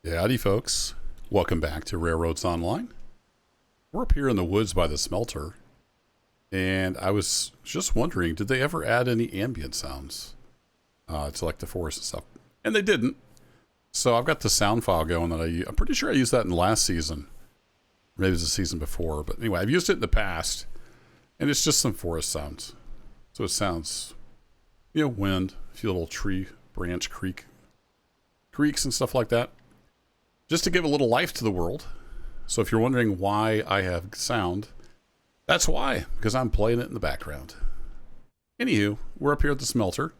Howdy folks, welcome back to Railroads Online. We're up here in the woods by the smelter, and I was just wondering, did they ever add any ambient sounds to like the forest and stuff? And they didn't. So I've got the sound file going that I'm pretty sure I used that in last season. Maybe it was the season before, but anyway, I've used it in the past, and it's just some forest sounds. So it sounds, wind, a few little tree branch creaks and stuff like that. Just to give a little life to the world. So if you're wondering why I have sound, that's why, because I'm playing it in the background. Anywho, we're up here at the smelter,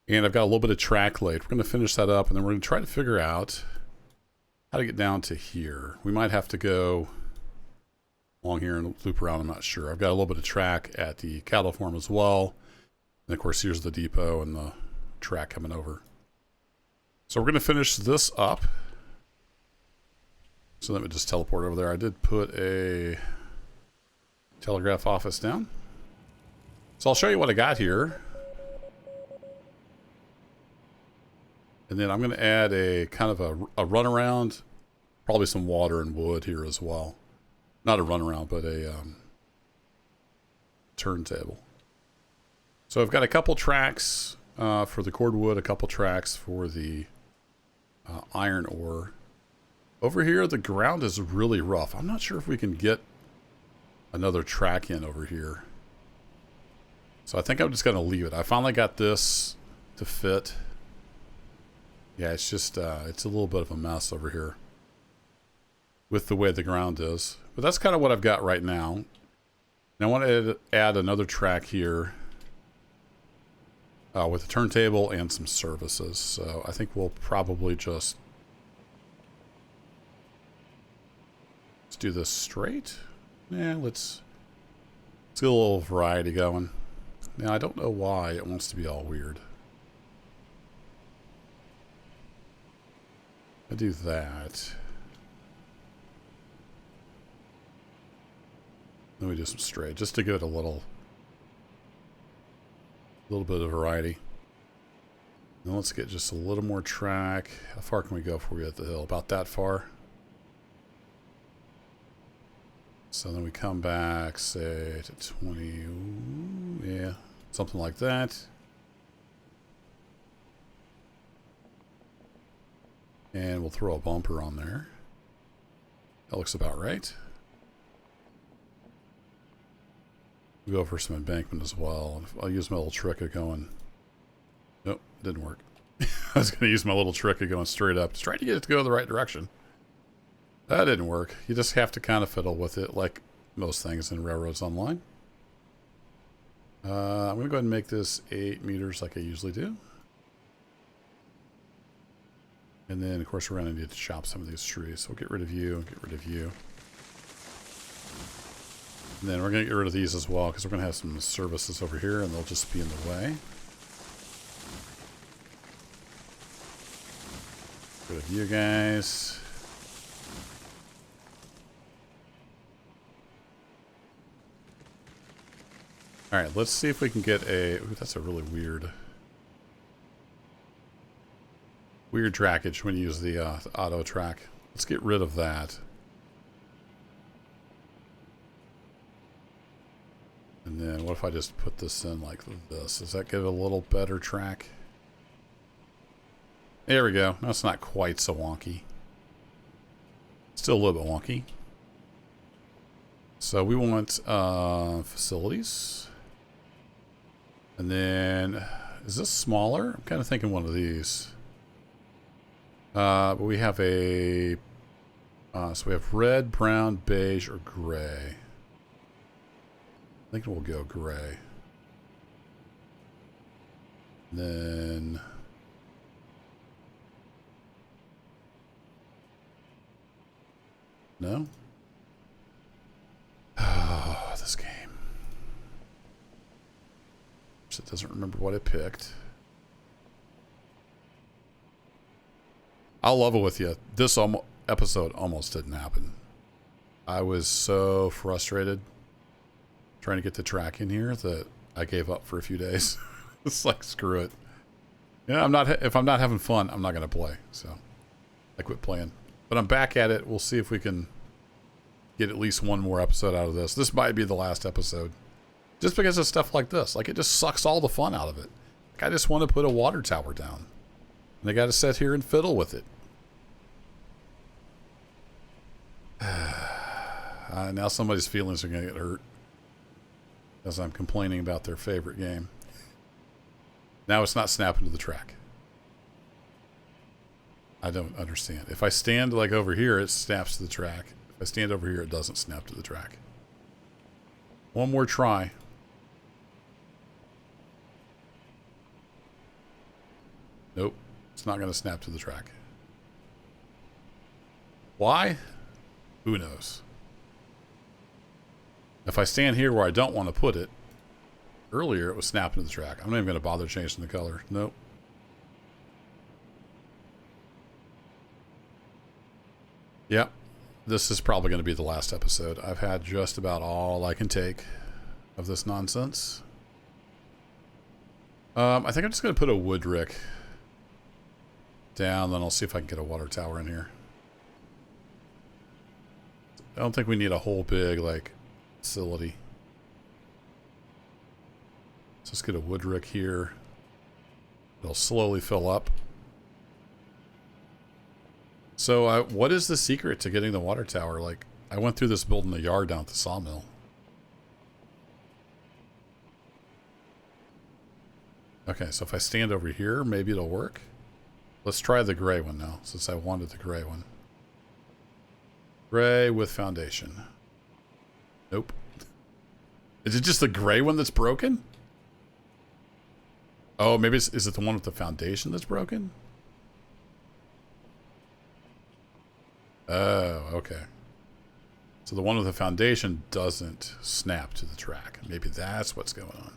and I've got a little bit of track laid. We're going to finish that up, and then we're going to try to figure out how to get down to here. We might have to go along here and loop around, I'm not sure. I've got a little bit of track at the cattle farm as well. And of course, here's the depot and the track coming over. So we're going to finish this up. So let me just teleport over there. I did put a telegraph office down. So I'll show you what I got here. And then I'm going to add a kind of a runaround. Probably some water and wood here as well. Not a runaround, but a turntable. So I've got a couple tracks for the cordwood, a couple tracks for the iron ore. Over here, the ground is really rough. I'm not sure if we can get another track in over here. So I think I'm just going to leave it. I finally got this to fit. Yeah, it's just, it's a little bit of a mess over here with the way the ground is. But that's kind of what I've got right now. Now I want to add another track here with a turntable and some services. So I think we'll probably just do this straight. Yeah, let's get a little variety going. Now I don't know why it wants to be all weird. I do that. Then we do some straight, just to give it a little bit of variety. Now let's get just a little more track. How far can we go before we hit the hill? About that far. So then we come back, say, to 20, ooh, yeah, something like that. And we'll throw a bumper on there. That looks about right. We'll go for some embankment as well. I'll use my little trick of going... Nope, didn't work. I was going to use my little trick of going straight up, just trying to get it to go the right direction. That didn't work. You just have to kind of fiddle with it like most things in Railroads Online. I'm going to go ahead and make this 8 meters like I usually do. And then, of course, we're going to need to chop some of these trees. So we'll get rid of you and get rid of you. And then we're going to get rid of these as well because we're going to have some services over here and they'll just be in the way. Get rid of you guys. Alright, let's see if we can get a... Ooh, that's a really weird trackage when you use the auto track. Let's get rid of that. And then what if I just put this in like this? Does that give it a little better track? There we go. That's not quite so wonky. Still a little bit wonky. So we want facilities. And then, is this smaller? I'm kind of thinking one of these. But we have a, so we have red, brown, beige, or gray. I think we'll go gray. And then, no? Oh, this game. It doesn't remember what it picked. I'll level with you. This episode almost didn't happen. I was so frustrated trying to get the track in here that I gave up for a few days. It's like, screw it. Yeah, if I'm not having fun, I'm not going to play. So I quit playing. But I'm back at it. We'll see if we can get at least one more episode out of this. This might be the last episode. Just because of stuff like this. Like, it just sucks all the fun out of it. Like, I just want to put a water tower down. And I got to sit here and fiddle with it. Now somebody's feelings are going to get hurt. As I'm complaining about their favorite game. Now it's not snapping to the track. I don't understand. If I stand like over here, it snaps to the track. If I stand over here, it doesn't snap to the track. One more try. Nope. It's not going to snap to the track. Why? Who knows? If I stand here where I don't want to put it, earlier it was snapping to the track. I'm not even going to bother changing the color. Nope. Yep. This is probably going to be the last episode. I've had just about all I can take of this nonsense. I think I'm just going to put a wood rick down, then I'll see if I can get a water tower in here. I don't think we need a whole big, like, facility. So let's get a wood rick here. It'll slowly fill up. So what is the secret to getting the water tower? Like, I went through this building the yard down at the sawmill. Okay, so if I stand over here, maybe it'll work. Let's try the gray one now, since I wanted the gray one. Gray with foundation. Nope. Is it just the gray one that's broken? Oh, maybe is it the one with the foundation that's broken? Oh, okay. So the one with the foundation doesn't snap to the track. Maybe that's what's going on.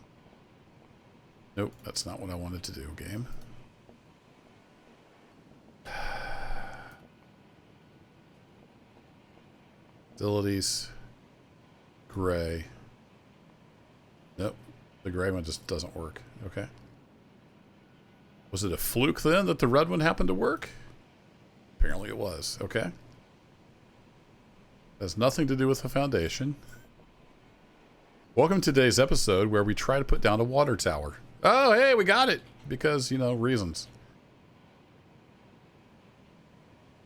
Nope, that's not what I wanted to do, game. Facilities. Gray. Nope, the gray one just doesn't work. Okay. Was it a fluke then that the red one happened to work? Apparently it was. Okay. Has nothing to do with the foundation. Welcome to today's episode where we try to put down a water tower. Oh, hey, we got it. Because, you know, reasons.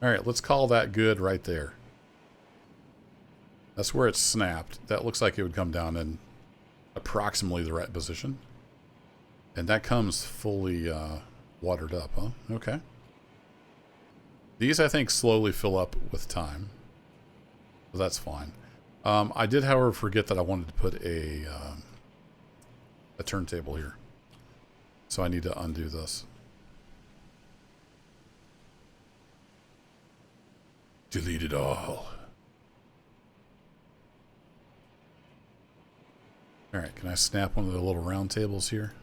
Alright, let's call that good right there. That's where it snapped. That looks like it would come down in approximately the right position. And that comes fully watered up, huh? Okay. These, I think, slowly fill up with time. So that's fine. I did, however, forget that I wanted to put a turntable here. So I need to undo this. Delete it all. Alright, can I snap one of the little round tables here?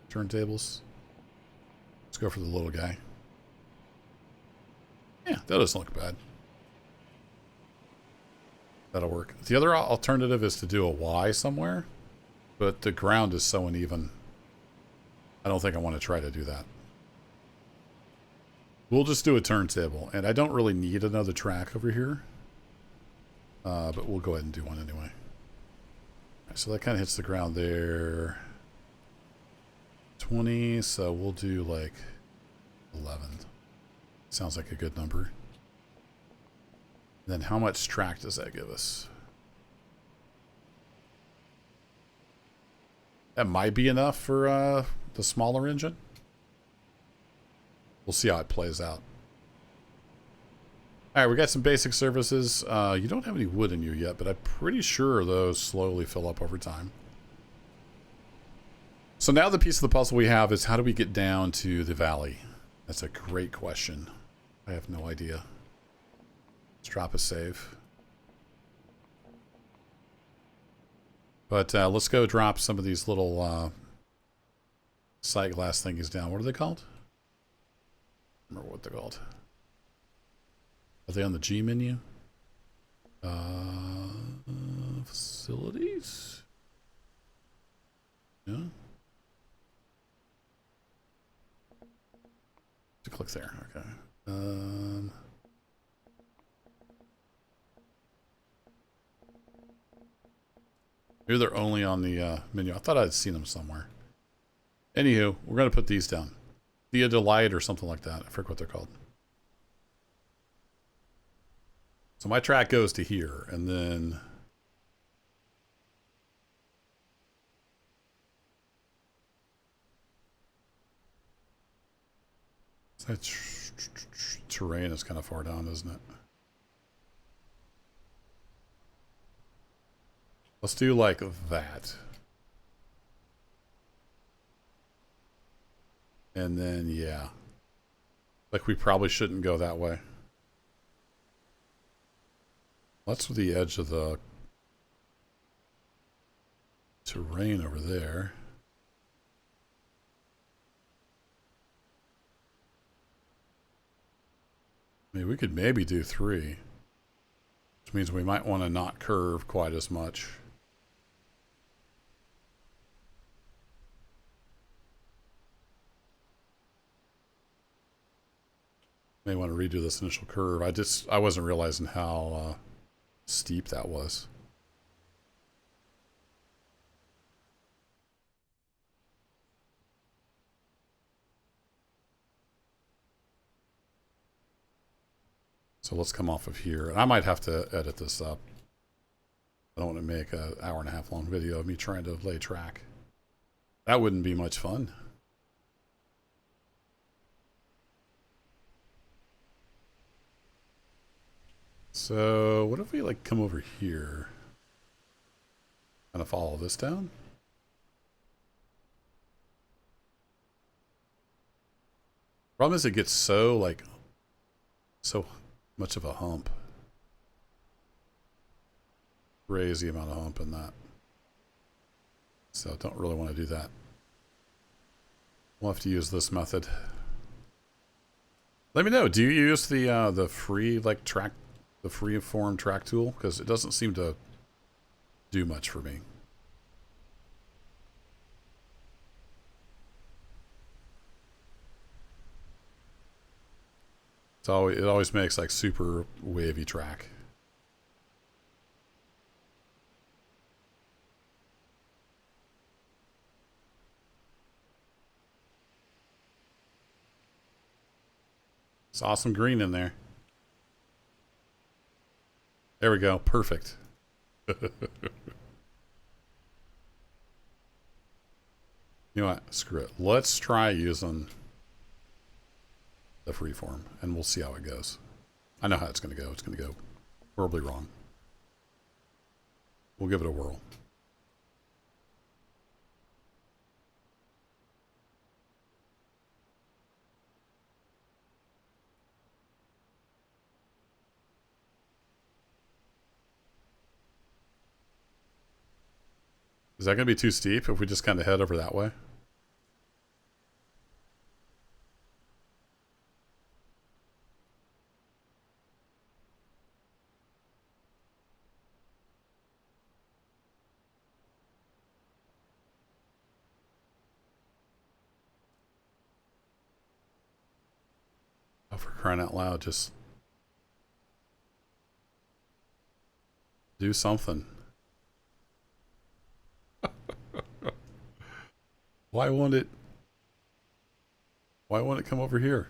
Turntables. Let's go for the little guy. Yeah, that doesn't look bad. That'll work. The other alternative is to do a Y somewhere, but the ground is so uneven. I don't think I want to try to do that. We'll just do a turntable, and I don't really need another track over here, but we'll go ahead and do one anyway. Right, so that kind of hits the ground there. 20, so we'll do like 11. Sounds like a good number. Then how much track does that give us? That might be enough for the smaller engine. We'll see how it plays out. Alright, we got some basic services. You don't have any wood in you yet, but I'm pretty sure those slowly fill up over time. So now the piece of the puzzle we have is how do we get down to the valley? That's a great question. I have no idea. Let's drop a save. But let's go drop some of these little sight glass thingies down. What are they called? I don't remember what they're called. Are they on the G menu? Facilities? Yeah. To click there. Okay. Um, maybe they're only on the menu. I thought I'd seen them somewhere. Anywho, we're going to put these down. The Delight or something like that. I forget what they're called. So my track goes to here, and then... that terrain is kind of far down, isn't it? Let's do like that. And then, yeah. Like we probably shouldn't go that way. That's the edge of the terrain over there. I mean, we could maybe do 3. Which means we might want to not curve quite as much. May want to redo this initial curve. I wasn't realizing how steep that was. So let's come off of here. And I might have to edit this up. I don't want to make an 1.5 hour long video of me trying to lay track. That wouldn't be much fun. So what if we like come over here? Kind of follow this down? Problem is it gets so like so much of a hump. Crazy amount of hump in that. So don't really want to do that. We'll have to use this method. Let me know, do you use the free like track, the free form track tool? Because it doesn't seem to do much for me. So it always makes like super wavy track. Saw some green in there. There we go. Perfect. You know what? Screw it. Let's try using the freeform, and we'll see how it goes. I know how it's going to go. It's going to go horribly wrong. We'll give it a whirl. Is that going to be too steep if we just kind of head over that way? Oh, for crying out loud, just do something. Why won't it come over here?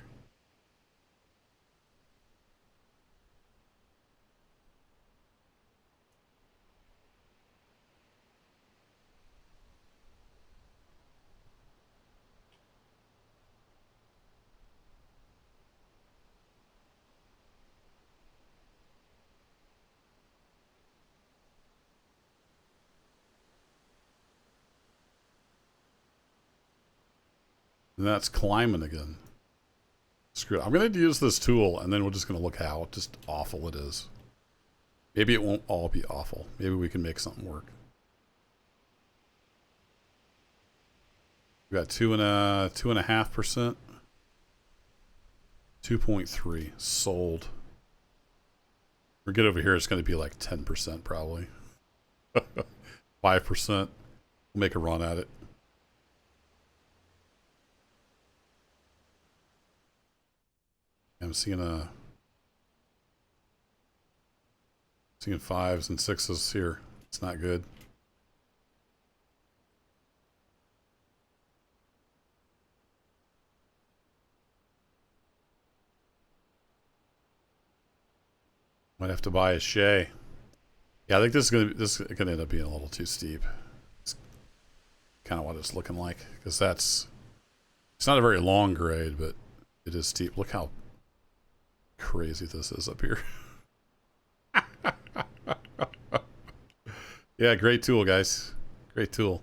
And that's climbing again. Screw it. I'm going to use this tool, and then we're just going to look how just awful it is. Maybe it won't all be awful. Maybe we can make something work. We got 2.5%. 2.3 sold. Or get over here, it's going to be like 10% probably. 5%. We'll make a run at it. And I'm seeing fives and sixes here. It's not good. Might have to buy a Shay. Yeah, I think this is gonna end up being a little too steep. It's kind of what it's looking like, because it's not a very long grade, but it is steep. Look how crazy this is up here. Yeah, great tool, guys. Great tool.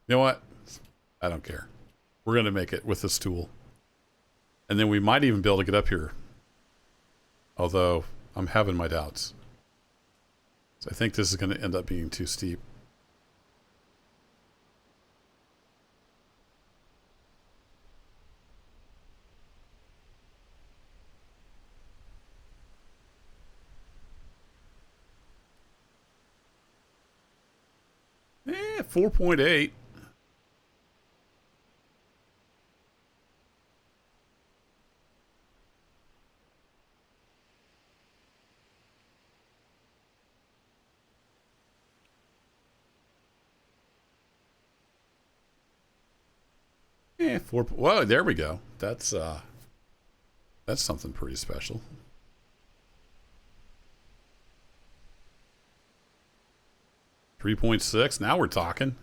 You know what? I don't care. We're gonna make it with this tool, and then we might even be able to get up here. Although I'm having my doubts. So I think this is going to end up being too steep. Eh, 4.8. Eh, 4. Whoa, there we go. That's something pretty special. .6. Now we're talking.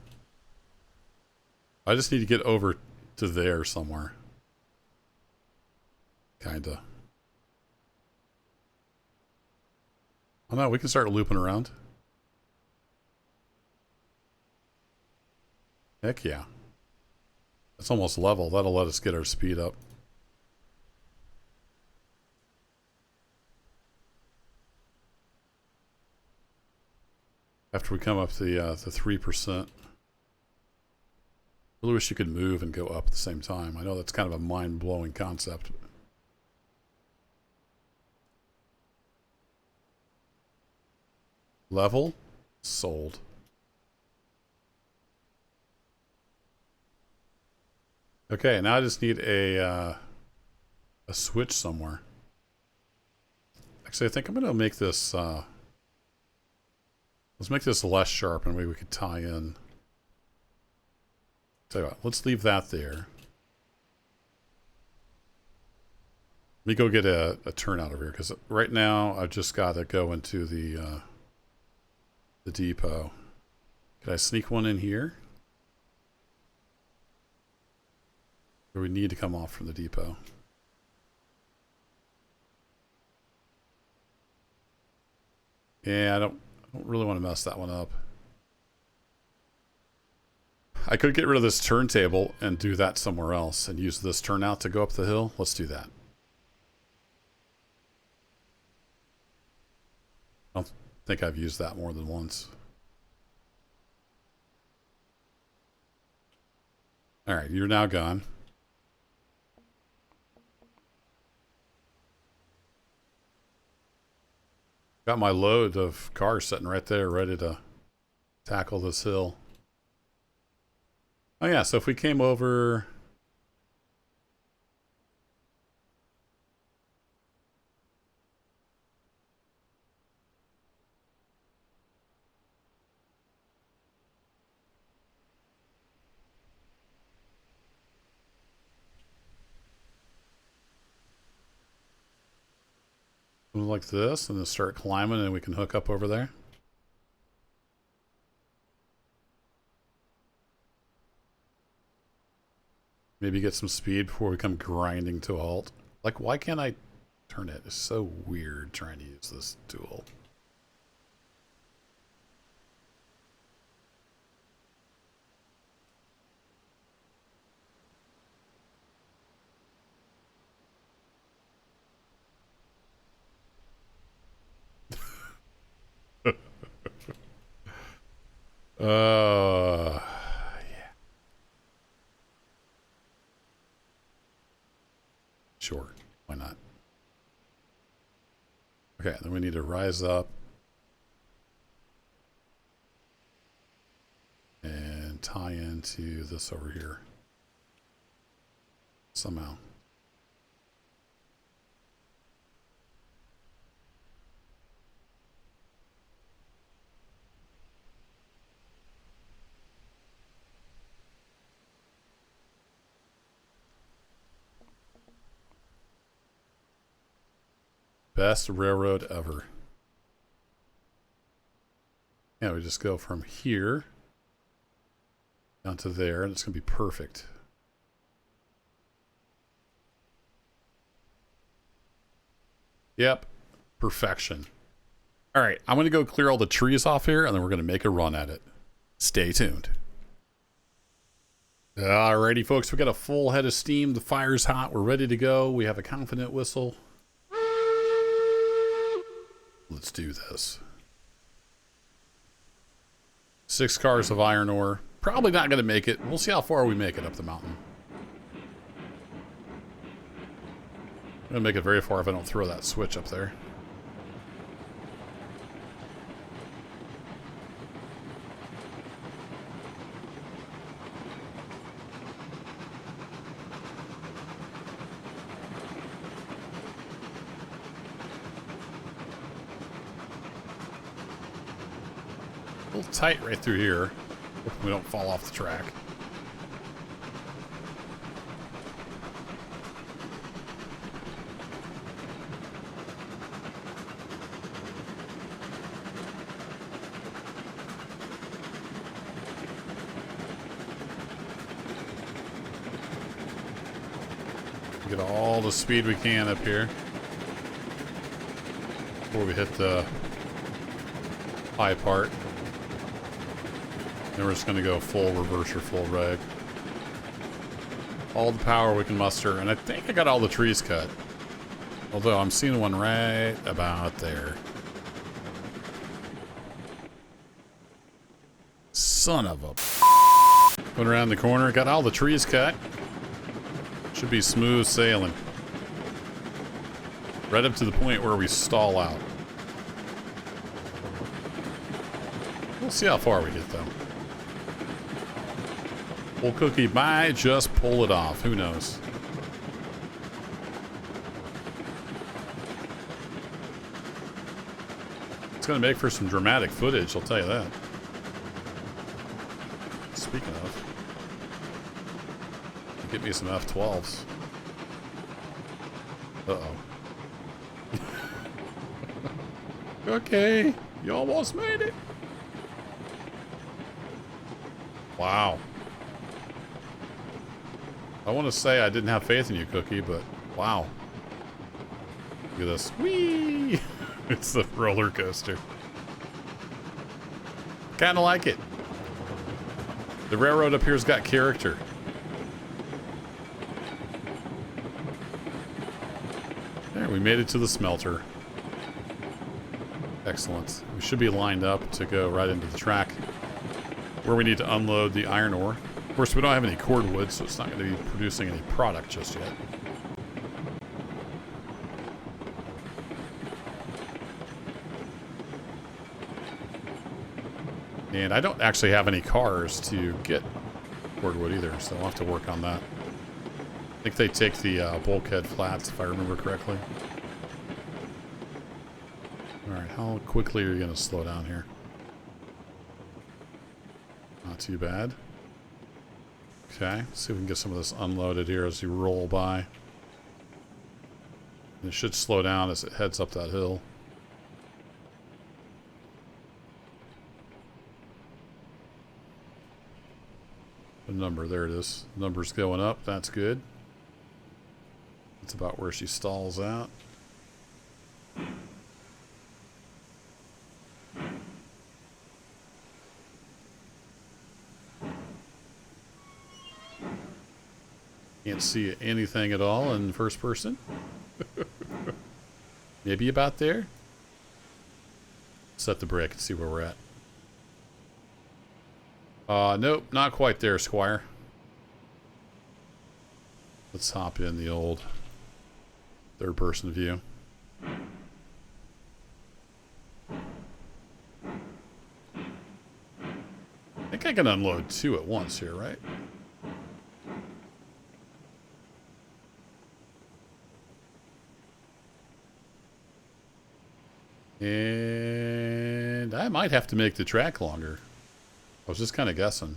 I just need to get over to there somewhere. Kinda. Oh no, we can start looping around. Heck yeah. That's almost level. That'll let us get our speed up. After we come up the 3%. Really wish you could move and go up at the same time. I know that's kind of a mind-blowing concept. Level? Sold. Okay, now I just need a switch somewhere. Actually, I think I'm going to make this... let's make this less sharp, and maybe we could tie in... Tell you what, let's leave that there. Let me go get a turnout over here, because right now I've just got to go into the depot. Could I sneak one in here? Or we need to come off from the depot? Yeah, I don't really want to mess that one up. I could get rid of this turntable and do that somewhere else and use this turnout to go up the hill. Let's do that. I don't think I've used that more than once. Alright, you're now gone. Got my load of cars sitting right there ready to tackle this hill. Oh yeah, so if we came over... like this, and then start climbing, and we can hook up over there. Maybe get some speed before we come grinding to a halt. Like, why can't I turn it? It's so weird trying to use this tool. Yeah. Sure. Why not? Okay, then we need to rise up and tie into this over here somehow. Best railroad ever. Yeah, we just go from here down to there, and it's going to be perfect. Yep. Perfection. All right, I'm going to go clear all the trees off here, and then we're going to make a run at it. Stay tuned. Alrighty, folks, we got a full head of steam. The fire's hot. We're ready to go. We have a confident whistle. Let's do this. 6 cars of iron ore. Probably not going to make it. We'll see how far we make it up the mountain. I'm going to make it very far if I don't throw that switch up there. A little tight right through here. Hope we don't fall off the track. Get all the speed we can up here before we hit the high part. Then we're just going to go full reverse or full reg. All the power we can muster. And I think I got all the trees cut. Although I'm seeing one right about there. Son of a... Went around the corner. Got all the trees cut. Should be smooth sailing. Right up to the point where we stall out. We'll see how far we get though. Old Cookie might just pull it off. Who knows? It's going to make for some dramatic footage, I'll tell you that. Speaking of, get me some F12s. Uh-oh. Okay, you almost made it. Wow. I want to say I didn't have faith in you, Cookie, but wow. Look at this. Whee! It's the roller coaster. Kind of like it. The railroad up here's got character. There, we made it to the smelter. Excellent. We should be lined up to go right into the track where we need to unload the iron ore. Of course, we don't have any cordwood, so it's not going to be producing any product just yet. And I don't actually have any cars to get cordwood either, so I'll have to work on that. I think they take the bulkhead flats, if I remember correctly. Alright, how quickly are you going to slow down here? Not too bad. Okay, let's see if we can get some of this unloaded here as you roll by. And it should slow down as it heads up that hill. The number, there it is. The number's going up, that's good. That's about where she stalls out. Can't see anything at all in first person. Maybe about there. Set the brake and see where we're at. Nope, not quite there, Squire. Let's hop in the old third-person view. I think I can unload 2 at once here, right? And I might have to make the track longer. I was just kind of guessing.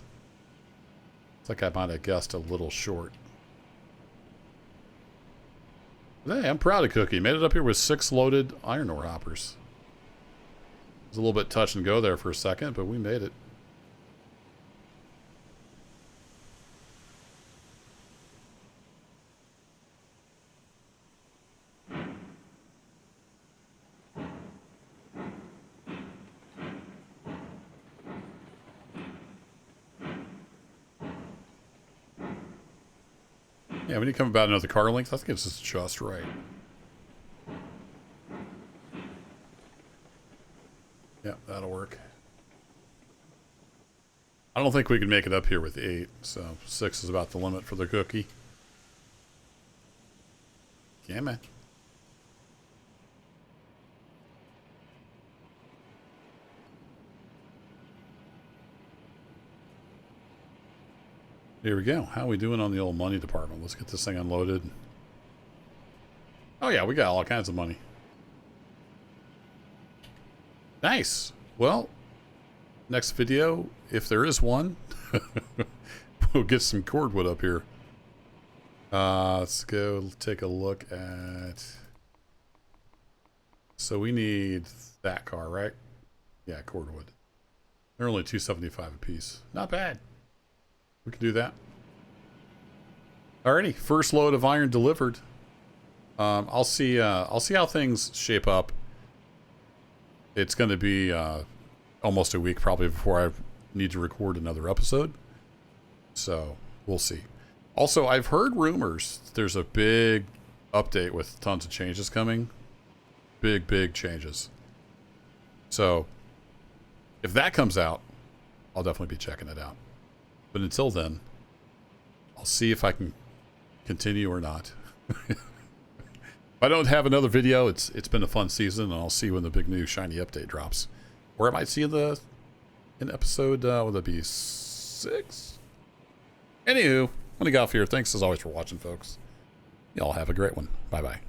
It's like I might have guessed a little short. Hey, I'm proud of Cookie. Made it up here with 6 loaded iron ore hoppers. It was a little bit touch and go there for a second, but we made it. Yeah, we need to come about another car length. I think it's just right. Yeah, that'll work. I don't think we can make it up here with 8, so 6 is about the limit for the Cookie. Yeah, man. Here we go. How are we doing on the old money department? Let's get this thing unloaded. Oh yeah, we got all kinds of money. Nice. Well, next video, if there is one, we'll get some cordwood up here. Let's go take a look at... So we need that car, right? Yeah, cordwood. They're only $2.75 a piece. Not bad. We can do that. Alrighty, first load of iron delivered. I'll see how things shape up. It's going to be almost a week probably before I need to record another episode. So we'll see. Also, I've heard rumors there's a big update with tons of changes coming. Big changes. So if that comes out, I'll definitely be checking it out. But until then, I'll see if I can continue or not. If I don't have another video, it's been a fun season, and I'll see when the big new shiny update drops. Or I might see in episode, will that be 6? Anywho, I'm gonna get off here. Thanks as always for watching, folks. Y'all have a great one. Bye-bye.